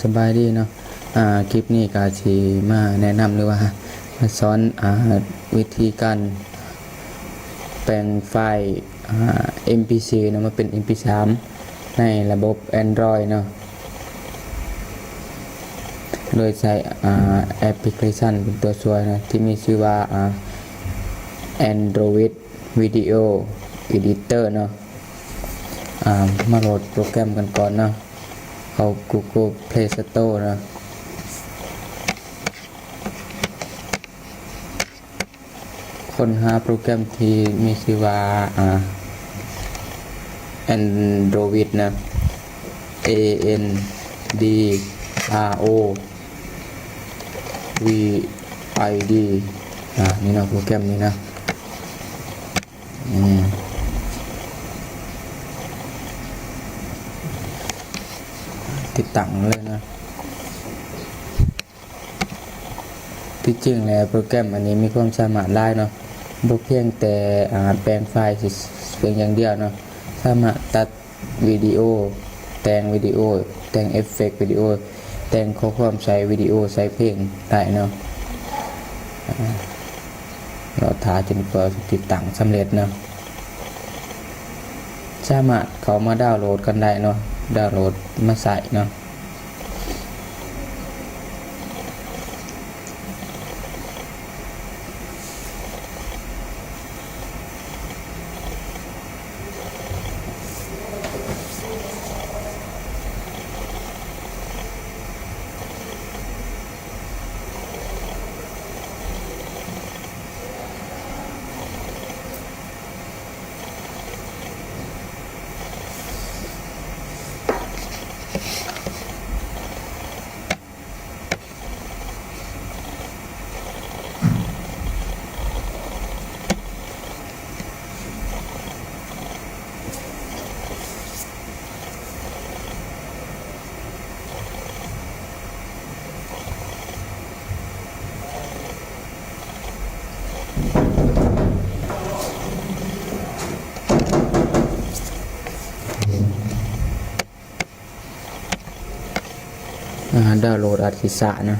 สบายดีเนาะคลิปนี้ก็สิมาแนะนำหรือว่ามาสอนวิธีการแปลงไฟล์ MP4 เนาะมาเป็น MP3 ในระบบ Android เนาะโดยใช้แอปพลิเคชันเป็นตัวช่วยนะที่มีชื่อว่าAndroid Video Editor เนาะมาโหลดโปรแกรมกันก่อนเนาะเข้า Google Play Store นะค้นหาโปรแกรมที่มีชื่อว่าAndroid นะ ANDROVID นี่นะโปรแกรมนี้นะติดตั้งเลยนะที่จริงแล้วโปรแกรมอันนี้มีความสามารถได้เนาะบ่เพียงแต่แปลงไฟล์เพียงอย่างเดียวเนาะสามารถตัดวิดีโอแต่งวิดีโอแต่งเอฟเฟกต์วิดีโอแต่งข้อความใส่วิดีโอใส่เพลงได้เนาะเราถ่ายจนกว่าติดตั้งสำเร็จเนาะสามารถเข้ามาดาวน์โหลดกันได้เนาะดาวน์โหลดมาใส่เนาะดาวน์โหลดอัดศีรษะนะ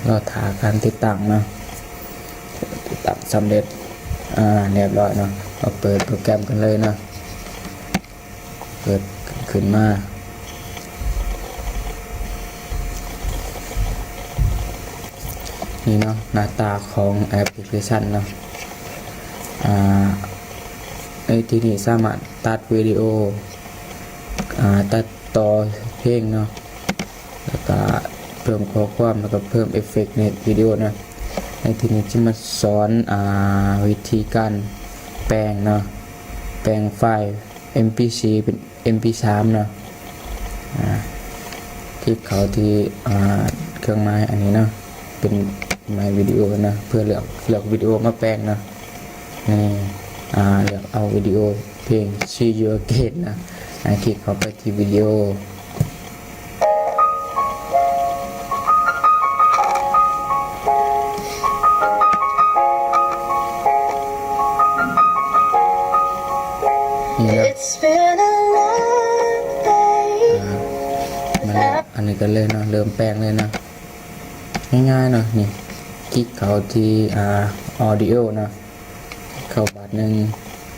เราถ่ายการติดตั้งเนาะติดตั้งสำเร็จเรียบร้อยเนาะเราเปิดโปรแกรมกันเลยเนาะเปิดขึ้นมานี่เนาะหน้าตาของแอปพลิเคชันเนาะในที่นี้สามารถตัดวิดีโอตัดต่อเพลงเนาะแล้วก็เพิ่มข้อความแล้วก็เพิ่มเอฟเฟกต์ในวิดีโอนะในที่นี้จะมาสอนวิธีการแปลงเนาะแปลงไฟล์ MP4 เป็น MP3 เนาะคลิกเข้าที่เครื่องหมายอันนี้เนาะเป็นหมายวิดีโอนะเพื่อเลือกวิดีโอมาแปลงนะนี่เลือกเอาวิดีโอเพลง See You Again นะคลิกเข้าไปที่วิดีโอนี่นะอันนี้ก็เลยเนาะเริ่มแปลงเลยนะง่ายๆเนาะนี่คลิกเข้าที่audio นะเข้าบัตรหนึ่ง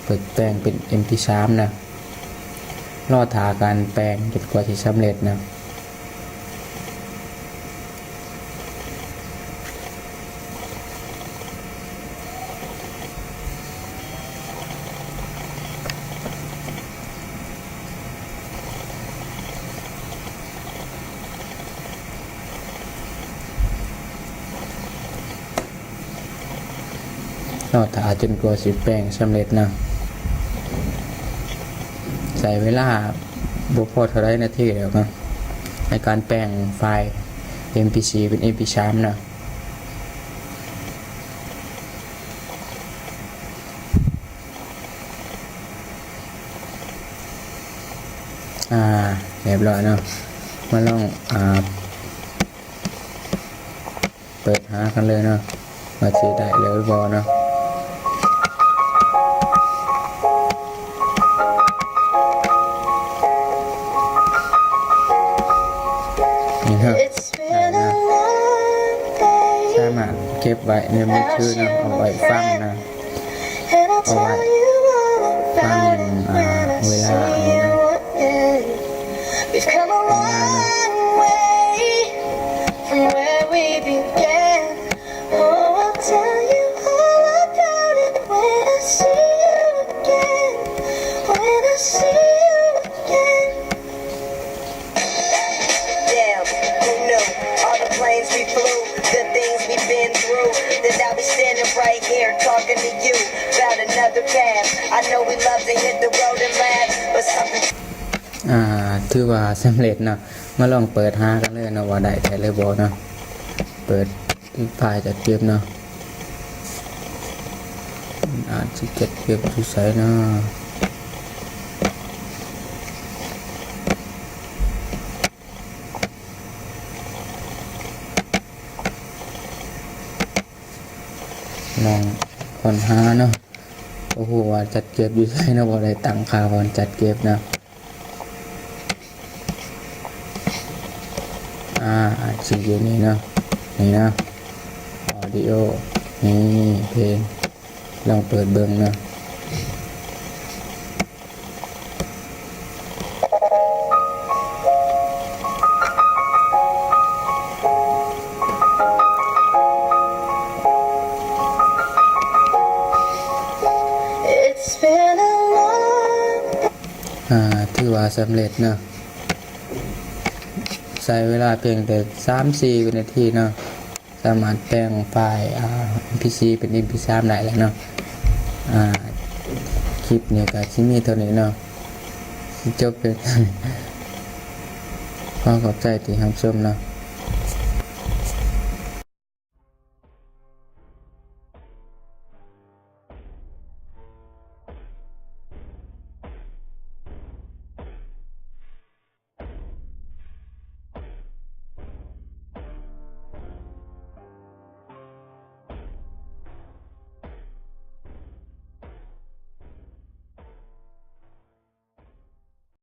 เปิดแปลงเป็น MP3 นะรอถ่าการแปลงจนกว่าจะสำเร็จนะ เ รอถาจนกว่าสิแปลงสำเร็จนะใส่เวลาบุพอเท่าไรนาทีแล้วนะในการแปลงไฟล์ MP4 เป็น MP3 นะเรียบร้อยเนาะมาลองเปิดหากันเลยเนาะมาจีได้เลยบอเนาะนี่ครับสามารถเก็บไว้ในมือถือเนาะเอาไว้ฟังนะเอาไว้ฟังเวลาอันนี้เนาะWe've come a long way from where we began. Oh, I'll tell you all about it when I see you again. When I see you again. Damn, who knew all the planes we flew, the things we've been through, that I'll be standing right here talking to you about another path. I know we love to hit the road and laugh, but somethingถือว่าสำเร็จเนาะมาลองเปิดหากันเลยเนาะว่าได้แต่เลยบอกเนาะเปิดไฟล์จัดเก็บเนาะอาจจะจัดเก็บทุกสายเนาะลองคนหาเนาะโอ้โหว่าจัดเก็บอยู่ใช่เนาะว่าได้ตั้งค่าก่อนจัดเก็บเนาะอาจจะอยู่นี่นะนี่นะออดิโอนี่เพลงลองเปิดเบิ้งนะถือว่าสำเร็จนะใช้เวลาเพียงแต่ 3-4 วินาทีเนาะสามารถแปลงไฟล์ MP4 เป็น MP3 ได้แล้วเนาะคลิปเนี่ยก็ที่มีเท่านี้เนาะจบเป็นขอขอบใจที่รับชมเนาะ